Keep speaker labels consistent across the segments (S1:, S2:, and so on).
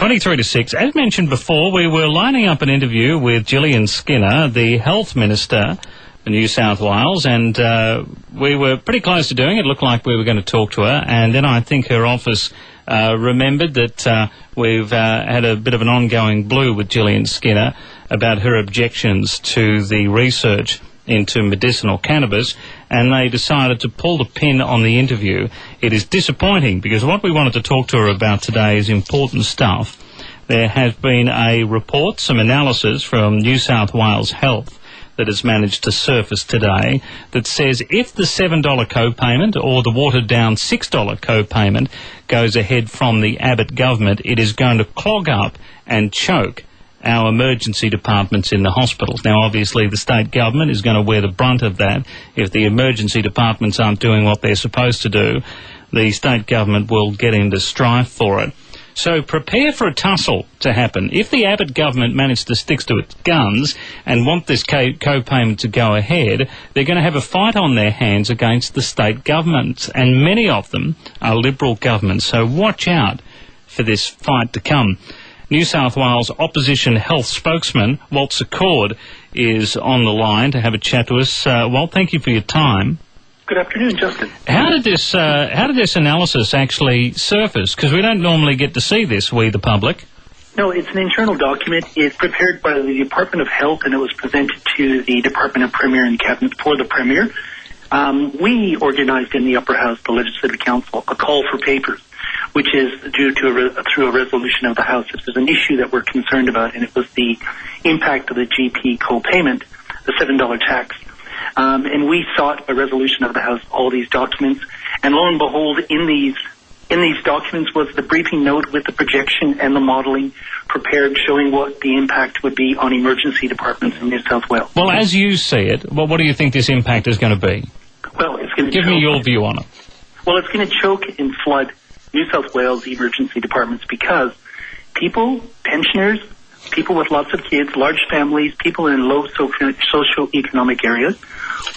S1: 23 to 6. As mentioned before, we were lining up an interview with Gillian Skinner, the Health Minister for New South Wales, and we were pretty close to doing it. Looked like we were going to talk to her, and then I think her office remembered that we've had a bit of an ongoing blue with Gillian Skinner about her objections to the research into medicinal cannabis, and they decided to pull the pin on the interview. It is disappointing because what we wanted to talk to her about today is important stuff. There has been a report, some analysis from New South Wales Health that has managed to surface today that says if the $7 co-payment or the watered-down $6 co-payment goes ahead from the Abbott government, it is going to clog up and choke our emergency departments in the hospitals. Now, obviously, the state government is going to wear the brunt of that. If the emergency departments aren't doing what they're supposed to do, the state government will get into strife for it. So prepare for a tussle to happen. If the Abbott government manages to stick to its guns and want this co-payment to go ahead, they're going to have a fight on their hands against the state governments, and many of them are Liberal governments. So watch out for this fight to come. New South Wales opposition health spokesman Walter Cord is on the line to have a chat to us. Walt, thank you for your time.
S2: Good afternoon, Justin.
S1: How did this analysis actually surface? Because we don't normally get to see this, we the public.
S2: No, it's an internal document. It's prepared by the Department of Health, and it was presented to the Department of Premier and Cabinet for the Premier. We organized in the Upper House, the Legislative Council, a call for papers, which is due to through a resolution of the House. This is an issue that we're concerned about, and it was the impact of the GP co-payment, the $7 tax. And we sought a resolution of the House, all these documents, and lo and behold, in these documents was the briefing note with the projection and the modelling prepared showing what the impact would be on emergency departments in New South Wales.
S1: Well, as you see it, what do you think this impact is going to be?
S2: Well, it's going to
S1: give me your view on it.
S2: Well, it's going to choke and flood New South Wales emergency departments because people, pensioners, people with lots of kids, large families, people in low socioeconomic areas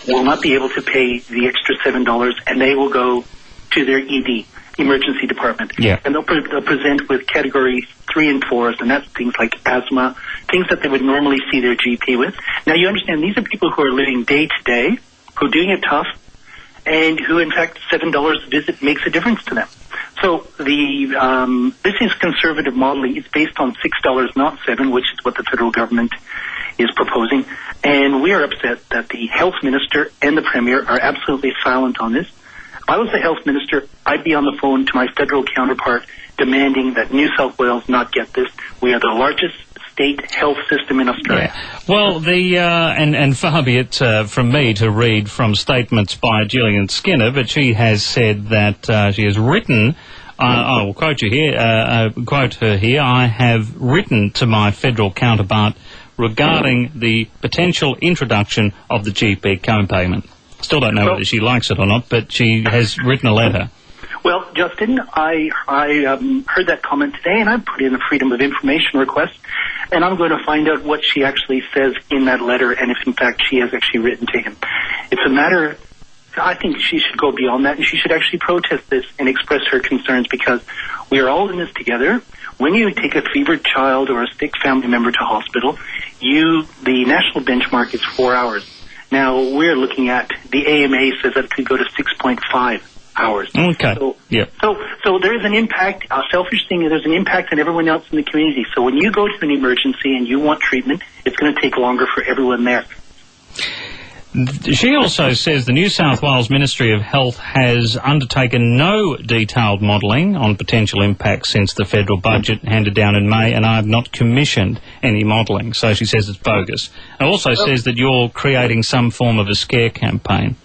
S2: will not be able to pay the extra $7, and they will go to their ED, emergency department.
S1: Yeah.
S2: And they'll present with category 3 and 4s, and that's things like asthma, things that they would normally see their GP with. Now, you understand, these are people who are living day to day, who are doing it tough, and who, in fact, $7 a visit makes a difference to them. So this is conservative modeling. It's based on $6, not $7, which is what the federal government is proposing. And we are upset that the health minister and the premier are absolutely silent on this. If I was the health minister, I'd be on the phone to my federal counterpart demanding that New South Wales not get this. We are the largest state health system in Australia.
S1: Yeah. Well, and far be it from me to read from statements by Gillian Skinner, but she has said that she has written, I will quote you here, quote her here, I have written to my federal counterpart regarding the potential introduction of the GP co-payment. Still don't know whether she likes it or not, but she has written a letter.
S2: Well, Justin, I heard that comment today, and I put in a Freedom of Information request, and I'm going to find out what she actually says in that letter, and if, in fact, she has actually written to him. It's a matter, I think she should go beyond that, and she should actually protest this and express her concerns, because we are all in this together. When you take a fevered child or a sick family member to hospital, the national benchmark is 4 hours. Now, we're looking at, the AMA says that it could go to 6.5 hours.
S1: Okay.
S2: So there is an impact. A selfish thing is there's an impact on everyone else in the community. So when you go to an emergency and you want treatment, it's going to take longer for everyone there.
S1: She also says the New South Wales Ministry of Health has undertaken no detailed modelling on potential impacts since the federal budget handed down in May, and I have not commissioned any modelling. So she says it's bogus. It also says that you're creating some form of a scare campaign.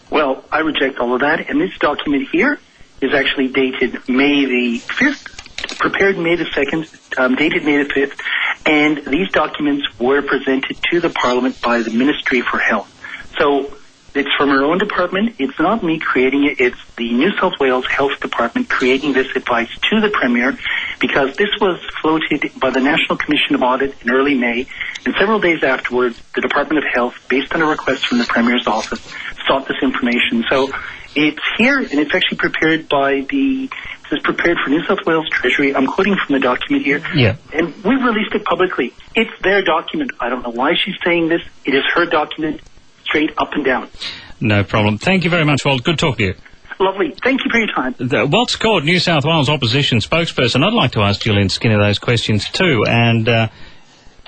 S2: Well, I reject all of that, and this document here is actually dated May the 5th, prepared May the 2nd, dated May the 5th, and these documents were presented to the Parliament by the Ministry for Health. So it's from our own department. It's not me creating it. It's the New South Wales Health Department creating this advice to the Premier, because this was floated by the National Commission of Audit in early May, and several days afterwards, the Department of Health, based on a request from the Premier's office, sought this information. So it's here, and it's actually prepared by the This is prepared for New South Wales Treasury. I'm quoting from the document here.
S1: Yeah.
S2: And we've released it publicly. It's their document. I don't know why she's saying this. It is her document, straight up and down.
S1: No problem. Thank you very much, Walt. Good talking to you.
S2: Lovely. Thank you for your time.
S1: Walt's Court, New South Wales opposition spokesperson. I'd like to ask Gillian Skinner those questions too. And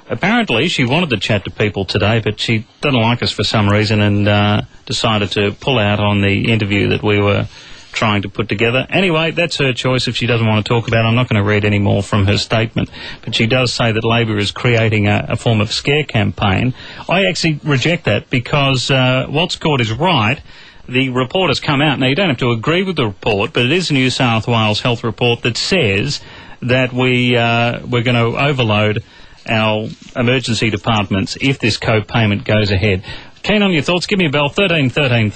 S1: apparently she wanted to chat to people today, but she doesn't like us for some reason and decided to pull out on the interview that we were trying to put together. Anyway, that's her choice. If she doesn't want to talk about it, I'm not going to read any more from her statement. But she does say that Labor is creating a form of scare campaign. I actually reject that because Walt's Court is right. The report has come out. Now, you don't have to agree with the report, but it is a New South Wales health report that says that we're going to overload our emergency departments if this co-payment goes ahead. Keen on your thoughts? Give me a bell, 1313.